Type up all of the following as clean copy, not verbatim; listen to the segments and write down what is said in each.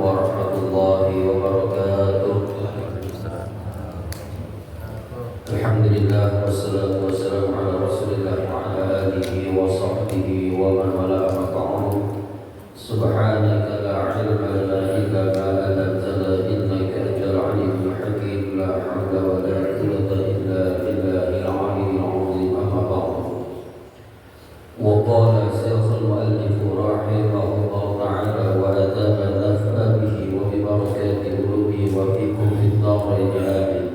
warahmatullahi wabarakatuh. Alhamdulillah wassalatu wassalamu ala Rasulillah wa ala alihi wa sahbihi wa man wala amma ba'du. Subhanaka la ilma lana illa ma 'allamtana innaka antal alimul hakim. La haula wa la quwwata illa billahil aliyyil 'azim. Amma ba'du. Wa qala syaikh al-mu'allif rahimahullah ta'ala wa atama naf'a bihi wa bi barakati qulubihi wa fikum fid darain amin.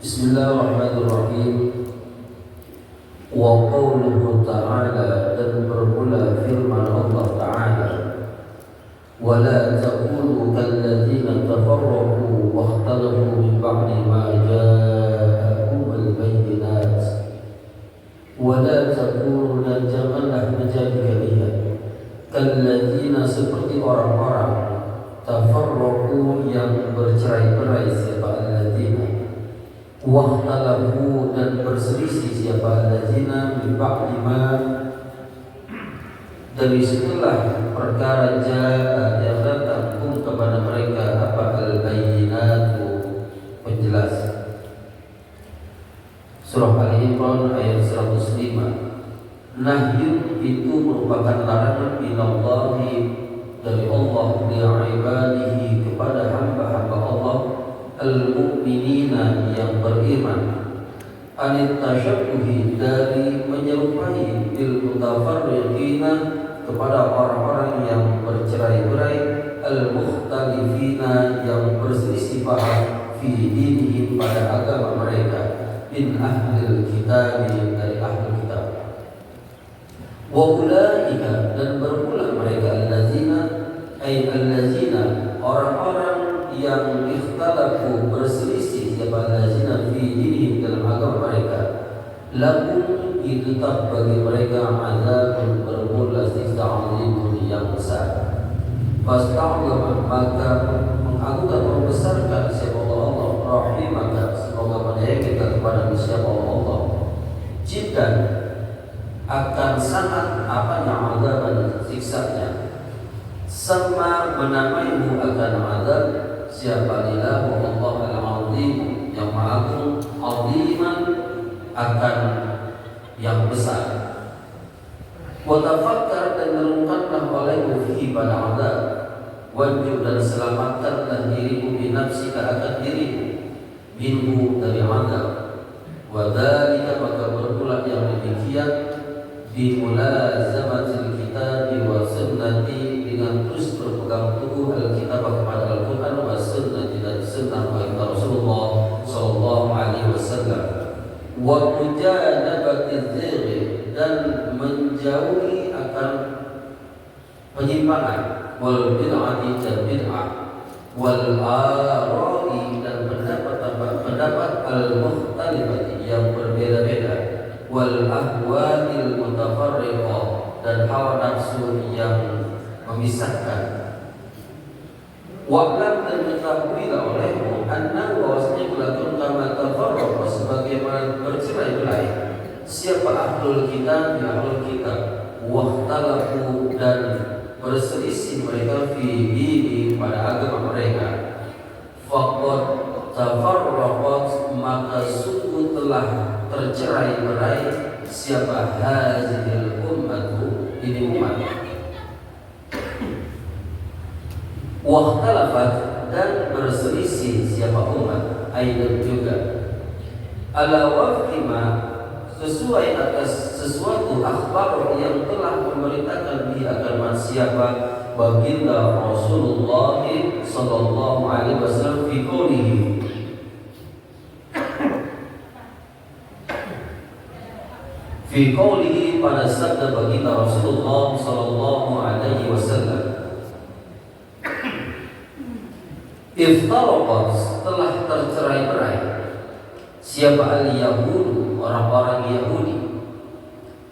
Bismillahirrahmanirrahim. Wa qawluhu ta'ala, dan bermula firman Allah Ta'ala, wa la takunu kalladzina tafarraqu wa ikhtalafu min ba'di ma ja'ahumul bayyinat. Wa la takunu, dan janganlah menjadi kalian kalladzina, seperti orang-orang tafarraqu yang bercerai-berai, siapa alladzina, wahtalafu, dan berselisih, siapa alladzina, min ba'di ma, dari setelah perkara jaa, yang datang kepada mereka apa al-bayyinatu, penjelas. Surah Al-Imran ayat 105. Nahyun itu merupakan larangan minallahi, dari Allah, li'ibadihi, kepada hamba-hamba Allah, al-mu'minina, yang beriman, anit tasyabbuhi, dari menyerupai, bil mutafarriqina, kepada orang-orang yang bercerai-berai, al-mukhtalifina, yang berselisih paham, fi dinihim, pada agama mereka, min ahlil kitab, dari ahli kitab. Wa ulaika, dan bermula mereka, allazina, ay allazina, orang-orang yang ikhtalafu, berselisih, siapa allazina, fi dinihim, dalam agama mereka, lahum, tetap bagi mereka, azabun, bermula siksa azimun, yang besar. Fasta'zama, maka mengagungkan, membesarkan siapa Allah, rahimaka, semoga menyayangi kita kepada siapa Allah, jiddan, akan sangat apanya azab, siksanya. Sama menamaimu akan azab, siapa lilahu Allah al-azim, yang maha agung, aziman, akan yang besar. Wa tafakkar, dan merenungkanlah olehmu fihi, pada azab. Wajib, dan selamatkanlah dirimu, binafsika, akan dirimu, minhu, dari azab. Wa dzalika, maka berpula yang demikian, bimulazamatil kitabi wa sunnati, dengan terus berpegang teguh al-kitab, kepada Al-Quran, wa sunnati, dan sunnah wa Rasulullah sallallahu alaihi wasallam. Wa mujanabatiz zighi, dan menjauhi akan penyimpangan, wal bid'ati, dan bid'ah, wal ara'i, dan pendapat al-mukhtalifati, yang berbeda-beda, wal ahwa'il mutafarriqah, dan hawa nafsu yang memisahkan. Wa'lam, dan ketahuilah olehmu, anna, bahwasanya kulakun kama tafarraqa, sebagaimana bercerai-berai siapa ahlul kitab, ahlul kitab, wahtalafu, dan berselisih mereka, fi dini, pada agama mereka, faqad tafarraqat, maka sungguh telah tercerai-berai siapa hazil ummatu, ini umat. Wahtalafat, dan berselisih siapa umat, aidan juga, ala wafqima, sesuai atas sesuatu, akhbar, yang telah memberitakan di akan siapa baginda Rasulullah sallallahu alaihi wasallam, fi qoulihi, fi qoulihi, pada sabda baginda Rasulullah sallallahu alaihi wasallam, iftaraqat, telah tercerai-berai siapa al-yahud, orang-orang Yahudi,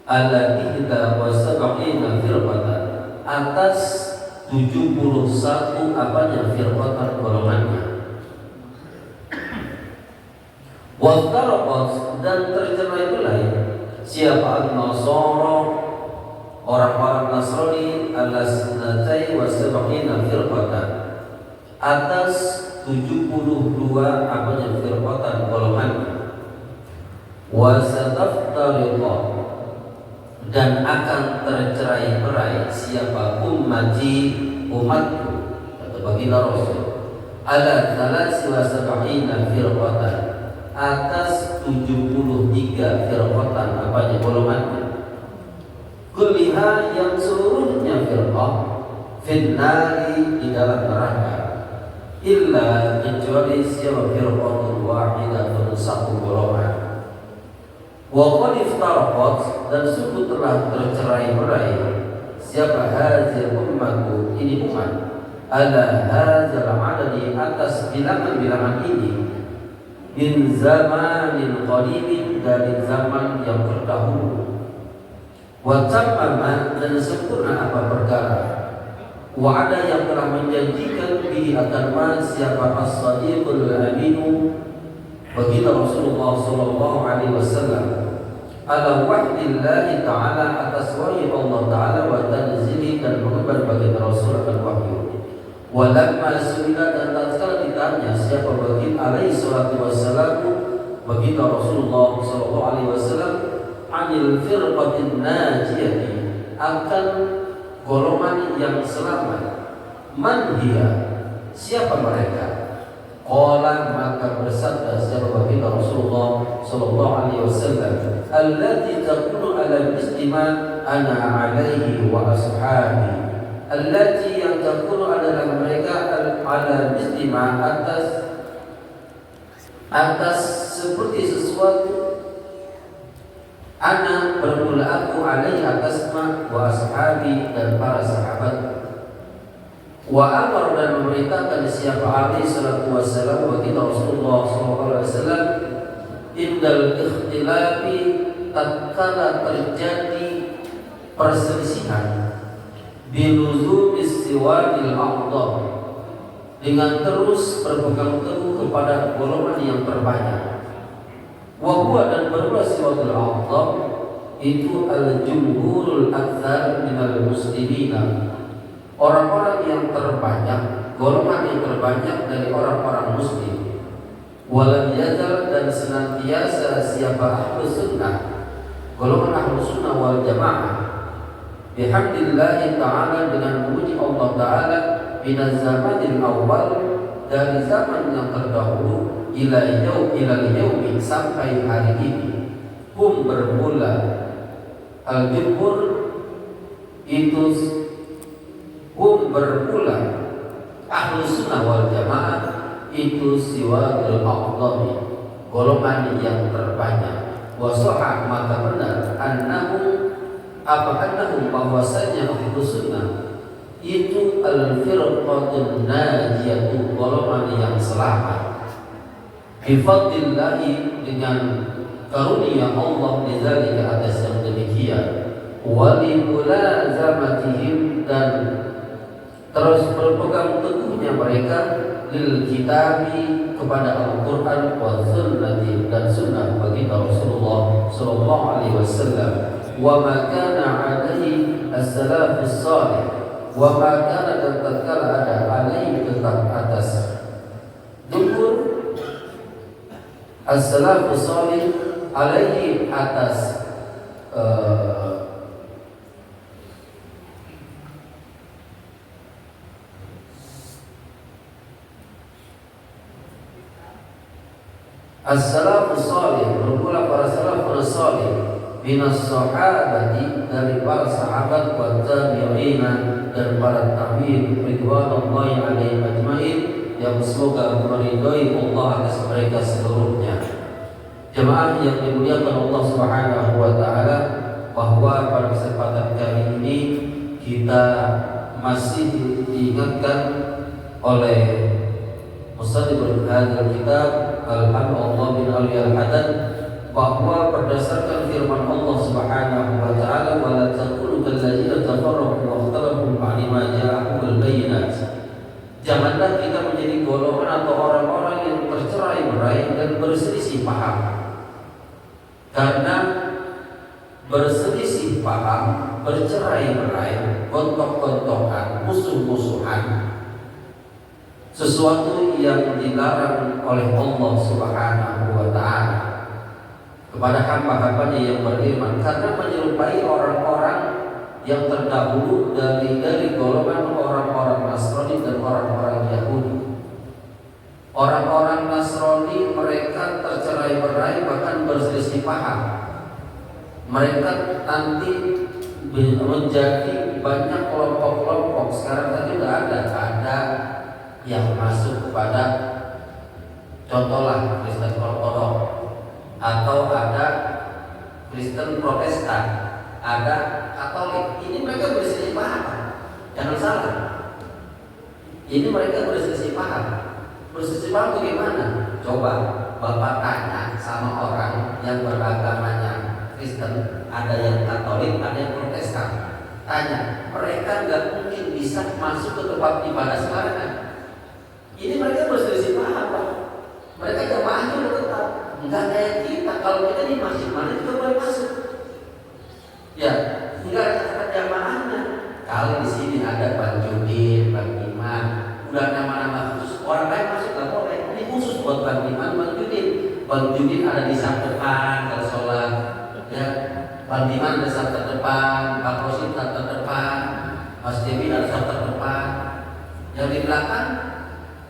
ala ihda wa sab'ina firqatan, atas 71 apanya, firqatan, golongannya. Waftaraqat, dan tercerai-berai siapa al-nasara, orang-orang Nasrani, ala sunatai wa sab'ina firqatan, atas 72 apanya firqatan golongannya. Wa sataftariqa, dan akan tercerai-berai siapa ummati, umatku atau baginda Rasul, ala 73 firqatan, atas 73 firqatan apanya golongannya. Kulliha, yang seluruhnya firqah, finnari, di dalam neraka, illa, kecuali siapa firqatun wahidatun, satu golongan. Wa qad iftaraqat, dan sungguh telah tercerai-berai siapa hazil ummatu, ini umat, ala hadzal adadi, atas bilangan-bilangan ini, min zamanin qalilin, dari zaman yang terdahulu. Wa tamama, dan sempurna apa perkara, wa ada yang telah menjanjikan bihi akan ma siapa as-sadiqul aminu, baginda Rasulullah sallallahu alaihi wasallam, ala wahdillahi ta'ala, atas wahyu Allah ta'ala, wa tanzili, dan mengemban baginda Rasul akan wahyu. Walamma su'ila, dan tatkala ditanya siapa baginda alaihi salatu wassalam, baginda Rasulullah sallallahu alaihi wasallam, anil firqatin najiyati, akan golongan yang selamat, man hiya, siapa mereka? Qala, maka bersabda siapa baginda Rasulullah sallallahu alaihi wasallam, allati taqulu ala mistima ana alaihi wa ashabi, allati, yang taqulu adalah mereka, ala mistima, atas seperti sesuatu, ana, bermula aku, alaihi, atas ma, wa ashabi, dan para sahabat. Wa amar, dan memerintahkan siapa alaihi salatu wassalam baginda Rasulullah sallallahu alaihi wasallam, indal ikhtilafi, tatkala terjadi perselisihan, biluzum istiwadil a'dham, dengan terus berpegang teguh kepada golongan yang terbanyak. Wa huwa, dan berulah siwadil a'dham itu al-jumhurul aktsar minal muslimina, orang-orang yang terbanyak, golongan yang terbanyak dari orang-orang muslim. Walam yazal, dan senantiasa siapa ahlus sunnah, golongan ahlus sunnah wal jamaah, bihamdillahi ta'ala, dengan memuji Allah ta'ala, minaz zamanil awal, dari zaman yang terdahulu, ilal yaumi, sampai hari ini. Hum, bermula, al-jumhur itu, hum, bermula, ahlus sunnah wal jamaah itu siwadul a'dhami, golongan yang terbanyak. Wa sahah, maka benar, annahum, bahwasanya ahlus sunnah itu al-firqatun najiyatu, golongan yang selamat, bifadlillahi, dengan karunia Allah, lidzalika, atas yang demikian, wa limunazamatihim, dan terus berpegang teguhnya mereka, lil kitabi, kepada Al-Quran, wa sunnati, dan sunnah baginda Rasulullah sallallahu alaihi wasallam, wa ma kana alaihi as-salafus salih, wa ma kana, dan tatkala ada, alaihi, tetap atas, dukur as-salafus salih, alaihi, atas as-salafus salih, bermula para salafus salih, minas sahabati, dari para sahabat, wa tabi'ina, dan para tabi'in, ridwanullahi alaihim ajmain, yang semoga meridhai Allah atas mereka seluruhnya. Jemaah yang dimuliakan Allah Subhanahu wa taala, bahwa pada kesempatan kali ini kita masih diingatkan oleh Musanniful hadzal kitab Al-Allah bin Aliyah Al-Haddad, bahwa berdasarkan firman Allah Subhanahu wa taala, wa la taqulu kallazina tafarraqu wa ikhtalafu ba'da ma ja'ahumul bayyinat, janganlah kita menjadi golongan atau orang-orang yang bercerai-berai dan berselisih paham. Karena berselisih paham, bercerai-berai, gontok-gontokan, musuh-musuhan, sesuatu yang dilarang oleh Allah Subhanahu wa taala kepada hamba-hambanya yang beriman, karena menyerupai orang-orang yang terdahulu dari golongan orang-orang Nasrani dan orang-orang Yahudi. Orang-orang Nasrani mereka tercerai-berai, bahkan berselisih paham. Mereka nanti menjadi banyak kelompok-kelompok. Sekarang tadi sudah ada yang masuk kepada contohlah Kristen Ortodok, atau ada Kristen Protestan, ada Katolik. Ini mereka berselisih paham, jangan salah. Ini mereka berselisih paham. Berselisih paham bagaimana? Coba Bapak tanya sama orang yang beragamanya Kristen, ada yang Katolik, ada yang Protestan. Tanya, mereka nggak mungkin bisa masuk ke tempat ibadah sembarangan. Ini mereka berselisih paham, Pak. Mereka jamaahnya udah tetap. Enggak kayak kita, kalau kita di masjid mana juga boleh masuk. Ya, enggak ada kata jamaahnya. Kalau di sini ada Bang Judin, Bang Iman, udah nama-nama khusus, orang lain masuk nggak boleh. Ini khusus buat Bang Iman, Bang Judin. Bang Judin ada di saf depan kalau sholat. Ya, Bang Iman ada saf terdepan, Bang Rosin saf terdepan, Mas Dewi ada saf terdepan. Yang di belakang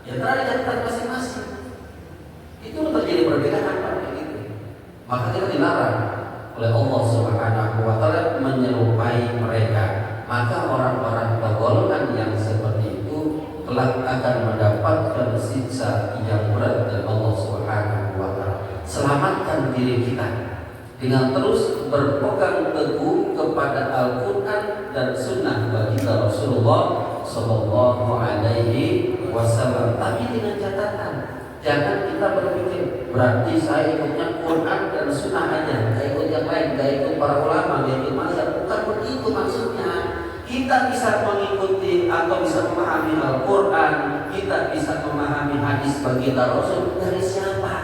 ya ada catatan masing-masing. Itu terjadi perbedaan pada itu. Maka kita dilarang oleh Allah Subhanahu wa taala menyerupai mereka. Maka orang-orang golongan yang seperti itu telah akan mendapatkan siksa yang berat dari Allah Subhanahu wa taala. Selamatkan diri kita dengan terus berpegang teguh kepada Al-Qur'an dan Sunnah baginda Rasulullah Sallallahu Alaihi Wasallam. Tapi dengan catatan, jangan kita berpikir berarti saya ikutnya Quran dan Sunnah aja, gak ikut yang lain, gak ikut para ulama, gak ikut mazhab. Bukan begitu maksudnya. Kita bisa mengikuti atau bisa memahami Al-Quran, kita bisa memahami hadis baginda Rasul dari siapa?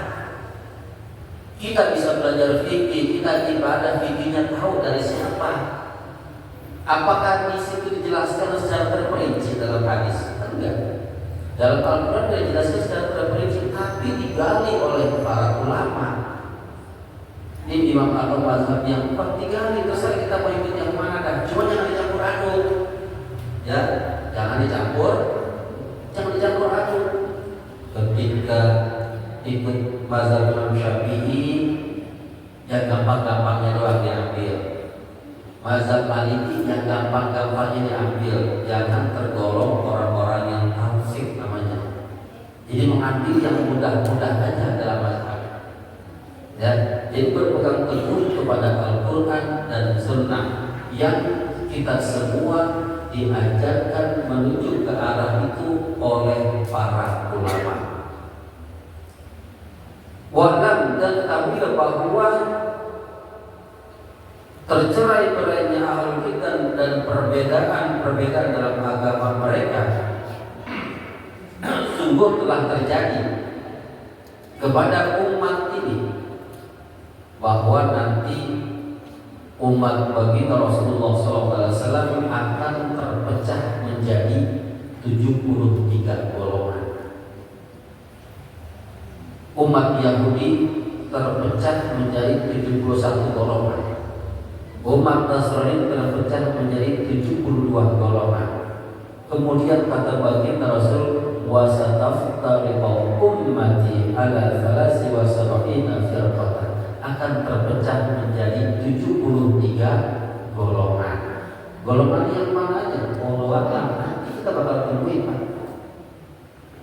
Kita bisa belajar fikih, kita ibadah fikihnya tahu dari siapa? Apakah di situ dijelaskan secara terperinci dalam hadis? Enggak. Dalam Al-Quran dijelaskan secara terperinci, tapi digali oleh para ulama. Ini imam atau mazhab yang empat digali, terserah kita mau ikut yang mana dah. Cuma jangan dicampur aduk, ya, jangan dicampur aduk. Ketika ikut mazhab Imam Syafi'i, yang gampang-gampangnya doang diambil. Mazhab Maliki yang gampang-gampangnya diambil, jangan tergolong orang-orang yang taufik namanya. Jadi mengambil yang mudah-mudah aja dalam mazhab. Ya, jadi berpegang teguh kepada Al-Quran dan Sunnah yang kita semua diajarkan menuju ke arah itu oleh para ulama. Wa'lam, dan ketahuilah bahwa tercerai-berainya ahlul kitab dan perbedaan dalam agama mereka sungguh telah terjadi kepada umat ini, bahwa nanti umat baginda Rasulullah SAW akan terpecah menjadi 73 golongan. Umat Yahudi terpecah menjadi 71 golongan. Umat Nasrani terpecah menjadi 72 golongan. Kemudian kata baginda Rasul, wasataftariqu ummati ala 73 firqatan, akan terpecah menjadi 73 golongan. Golongan yang mana aja? Golongan nanti kita bakal temuin, Pak.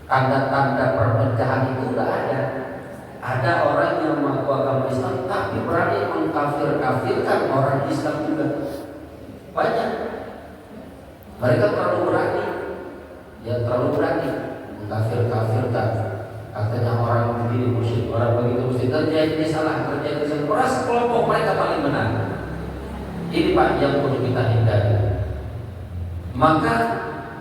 Tanda-tanda perpecahan itu udah ada. Ada orang yang mengaku agama Islam tapi berani mengkafir-kafirkan orang Islam juga. Banyak. Mereka terlalu berani. Ya terlalu berani mengkafir-kafirkan. Katanya orang begini musyrik, orang begitu musyrik, terjadi salah, terjadi salah. Orang sekelompok mereka paling benar. Ini Pak yang perlu kita hindari. Maka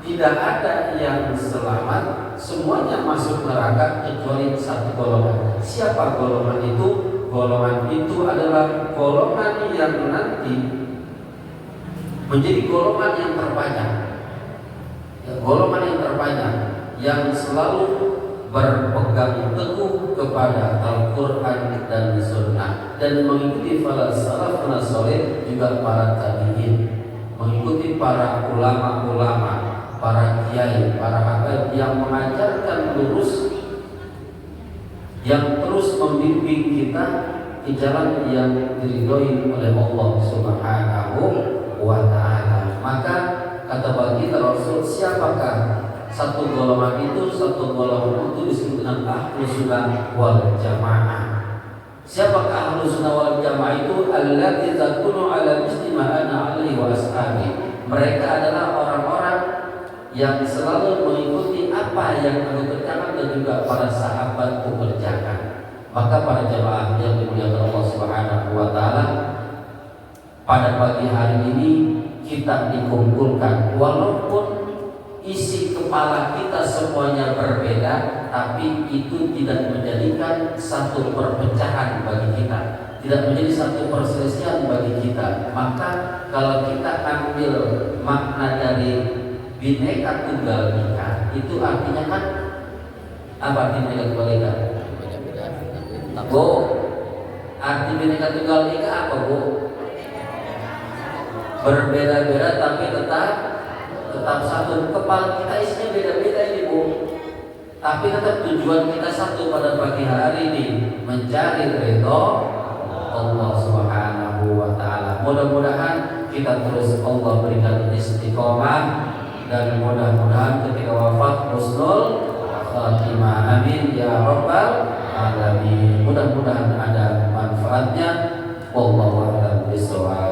tidak ada yang selamat, semuanya masuk neraka kecuali satu golongan. Siapa golongan itu? Golongan itu adalah golongan yang nanti menjadi golongan yang terbanyak. Ya, golongan yang terbanyak yang selalu berpegang teguh kepada Al-Quran dan Sunnah dan mengikuti para salafun saleh, juga para tabi'in, mengikuti para ulama-ulama, para kiai, para habaib yang mengajarkan lurus, yang terus membimbing kita di jalan yang diridhoi oleh Allah Subhanahu wa ta'ala. Maka kata baginda Rasul, siapakah satu golongan itu? Satu golongan itu disebut dengan ahlu sunnah wal jamaah. Siapakah ahlu sunnah wal jamaah itu? Allati takunu ala misli ma ana alaihi wa ashabi. Mereka adalah orang-orang yang selalu mengikuti apa yang aku kerjakan dan juga para sahabatku kerjakan. Maka para jamaah yang dimuliakan Allah Subhanahu wa ta'ala, pada pagi hari ini kita dikumpulkan, walaupun isi kepala kita semuanya berbeda, tapi itu tidak menjadikan satu perpecahan bagi kita, tidak menjadi satu perselisihan bagi kita. Maka kalau kita ambil makna dari Bhinneka Tunggal Ika, itu artinya kan apa arti Bhinneka Tunggal Ika? Bu, arti Bhinneka Tunggal Ika apa bu? Berbeda-beda tapi tetap satu. Kepala kita isinya beda-beda ini bu, tapi tetap tujuan kita satu pada pagi hari ini, mencari ridho Allah Subhanahu wa ta'ala. Mudah-mudahan kita terus Allah berikan istiqomah, dan mudah-mudahan ketika wafat husnul khatimah. Amin ya rabbal alamin. Mudah-mudahan ada manfaatnya. Wallahu a'lam bishawab.